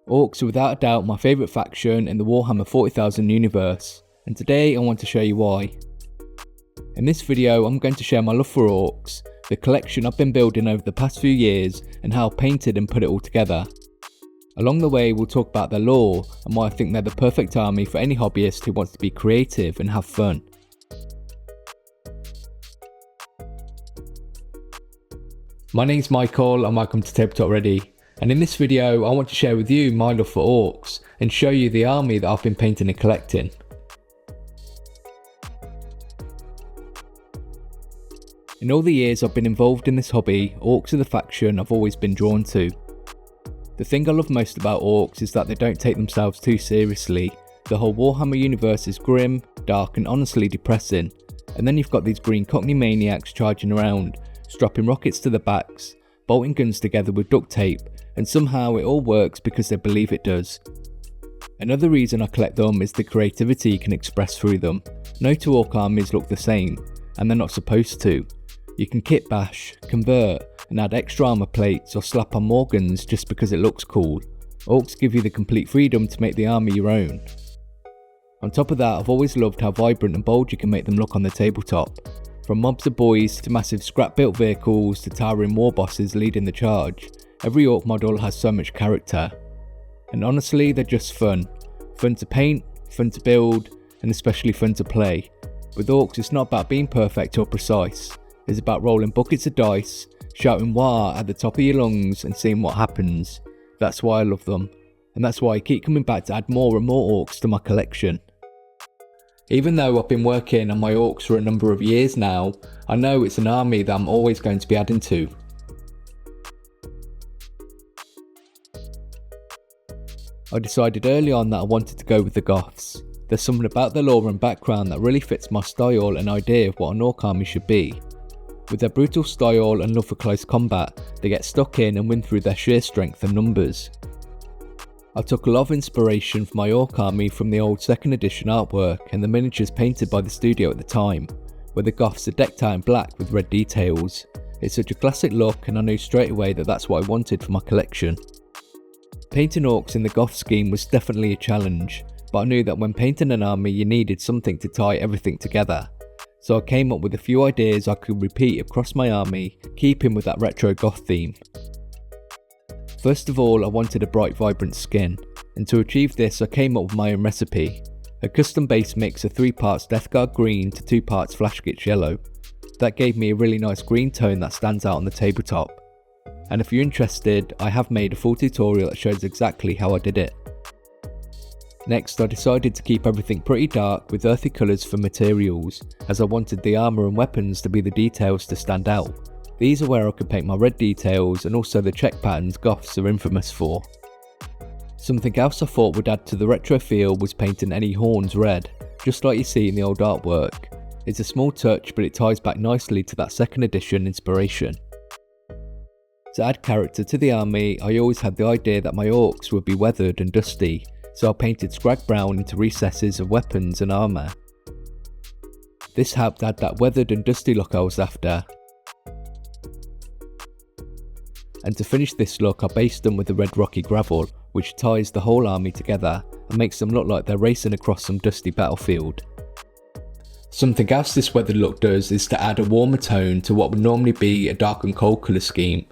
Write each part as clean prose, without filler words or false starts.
Orcs are without a doubt my favourite faction in the Warhammer 40,000 universe, and today I want to show you why. In this video I'm going to share my love for orcs, the collection I've been building over the past few years, and how I painted and put it all together. Along the way we'll talk about their lore and why I think they're the perfect army for any hobbyist who wants to be creative and have fun. My name's Michael and welcome to TableTopReady, and in this video I want to share with you my love for orcs and show you the army that I've been painting and collecting. In all the years I've been involved in this hobby, orcs are the faction I've always been drawn to. The thing I love most about orcs is that they don't take themselves too seriously. The whole Warhammer universe is grim, dark and honestly depressing, and then you've got these green cockney maniacs charging around, strapping rockets to their backs, bolting guns together with duct tape, and somehow it all works because they believe it does. Another reason I collect them is the creativity you can express through them. No two orc armies look the same, and they're not supposed to. You can kit bash, convert, and add extra armor plates or slap on more guns just because it looks cool. Orcs give you the complete freedom to make the army your own. On top of that, I've always loved how vibrant and bold you can make them look on the tabletop. From mobs of boys to massive scrap built vehicles to towering war bosses leading the charge, every orc model has so much character. And honestly, they're just fun. Fun to paint, fun to build, and especially fun to play. With orcs it's not about being perfect or precise, it's about rolling buckets of dice, shouting "wah" at the top of your lungs and seeing what happens. That's why I love them, and that's why I keep coming back to add more and more orcs to my collection. Even though I've been working on my orcs for a number of years now, I know it's an army that I'm always going to be adding to. I decided early on that I wanted to go with the Goffs. There's something about their lore and background that really fits my style and idea of what an orc army should be. With their brutal style and love for close combat, they get stuck in and win through their sheer strength and numbers. I took a lot of inspiration for my orc army from the old 2nd edition artwork and the miniatures painted by the studio at the time, where the Goffs are decked out in black with red details. It's such a classic look and I knew straight away that that's what I wanted for my collection. Painting orcs in the Goff scheme was definitely a challenge, but I knew that when painting an army you needed something to tie everything together. So I came up with a few ideas I could repeat across my army, keeping with that retro goth theme. First of all, I wanted a bright vibrant skin, and to achieve this I came up with my own recipe. A custom base mix of 3 parts Death Guard green to 2 parts Flashgitch yellow. That gave me a really nice green tone that stands out on the tabletop. And if you're interested, I have made a full tutorial that shows exactly how I did it. Next I decided to keep everything pretty dark with earthy colours for materials, as I wanted the armour and weapons to be the details to stand out. These are where I could paint my red details and also the check patterns Goffs are infamous for. Something else I thought would add to the retro feel was painting any horns red, just like you see in the old artwork. It's a small touch but it ties back nicely to that 2nd edition inspiration. To add character to the army, I always had the idea that my orcs would be weathered and dusty, so I painted scrag brown into recesses of weapons and armour. This helped add that weathered and dusty look I was after. And to finish this look I based them with the red rocky gravel, which ties the whole army together and makes them look like they're racing across some dusty battlefield. Something else this weathered look does is to add a warmer tone to what would normally be a dark and cold colour scheme.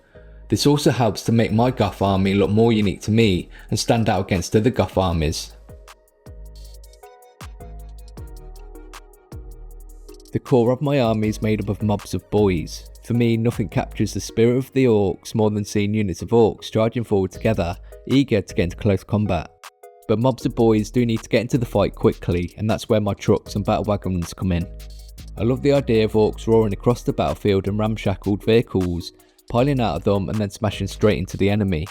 This also helps to make my Goff army look more unique to me and stand out against other Goff armies. The core of my army is made up of mobs of boys. For me, nothing captures the spirit of the orcs more than seeing units of orcs charging forward together, eager to get into close combat. But mobs of boys do need to get into the fight quickly, and that's where my trucks and battle wagons come in. I love the idea of orcs roaring across the battlefield in ramshackled vehicles, piling out of them and then smashing straight into the enemy.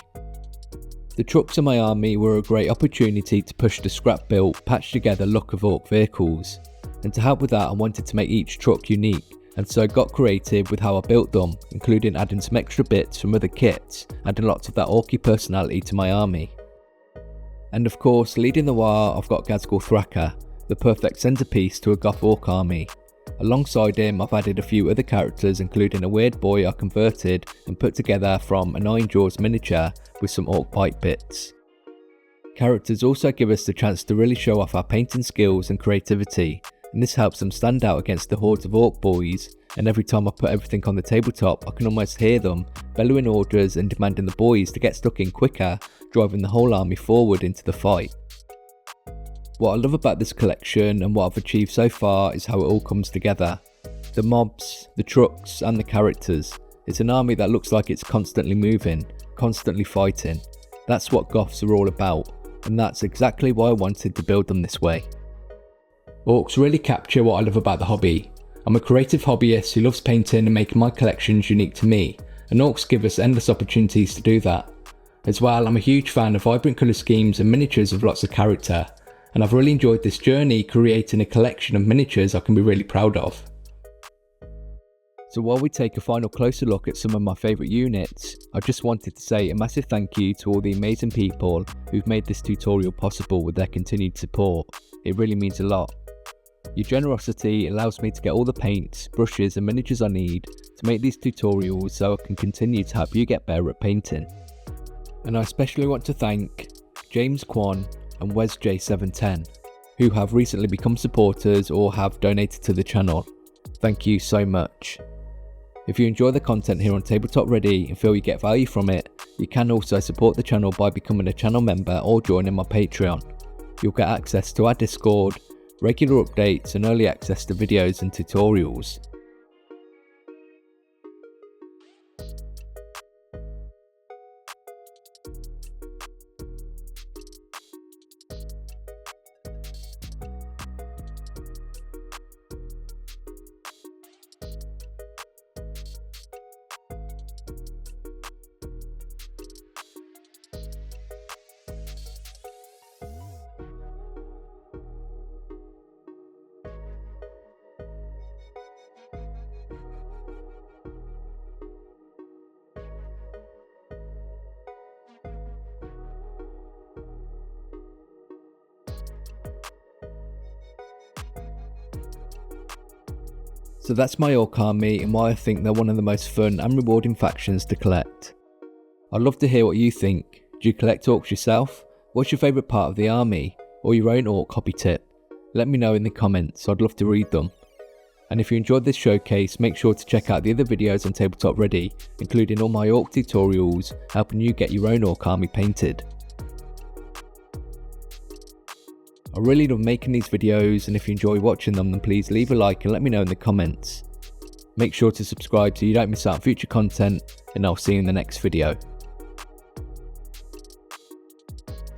The trucks in my army were a great opportunity to push the scrap built, patched together look of orc vehicles, and to help with that I wanted to make each truck unique, and so I got creative with how I built them, including adding some extra bits from other kits, adding lots of that orky personality to my army. And of course, leading the war I've got Ghazghkull Thraka, the perfect centrepiece to a Goff Ork army. Alongside him I've added a few other characters, including a weird boy I converted and put together from a 9 Jaws miniature with some orc pipe bits. Characters also give us the chance to really show off our painting skills and creativity, and this helps them stand out against the hordes of orc boys, and every time I put everything on the tabletop I can almost hear them bellowing orders and demanding the boys to get stuck in quicker, driving the whole army forward into the fight. What I love about this collection and what I've achieved so far is how it all comes together. The mobs, the trucks and the characters. It's an army that looks like it's constantly moving, constantly fighting. That's what Goffs are all about, and that's exactly why I wanted to build them this way. Orcs really capture what I love about the hobby. I'm a creative hobbyist who loves painting and making my collections unique to me, and orcs give us endless opportunities to do that. As well, I'm a huge fan of vibrant colour schemes and miniatures with lots of character, and I've really enjoyed this journey creating a collection of miniatures I can be really proud of. So while we take a final closer look at some of my favourite units, I just wanted to say a massive thank you to all the amazing people who've made this tutorial possible with their continued support. It really means a lot. Your generosity allows me to get all the paints, brushes and miniatures I need to make these tutorials so I can continue to help you get better at painting. And I especially want to thank James Kwan and WesJ710, who have recently become supporters or have donated to the channel. Thank you so much. If you enjoy the content here on TableTopReady and feel you get value from it, you can also support the channel by becoming a channel member or joining my Patreon. You'll get access to our Discord, regular updates and early access to videos and tutorials. So that's my Ork Army and why I think they're one of the most fun and rewarding factions to collect. I'd love to hear what you think. Do you collect orcs yourself? What's your favourite part of the army? Or your own orc hobby tip? Let me know in the comments, I'd love to read them. And if you enjoyed this showcase, make sure to check out the other videos on TableTopReady, including all my orc tutorials, helping you get your own Ork Army painted. I really love making these videos, and if you enjoy watching them then please leave a like and let me know in the comments. Make sure to subscribe so you don't miss out on future content, and I'll see you in the next video.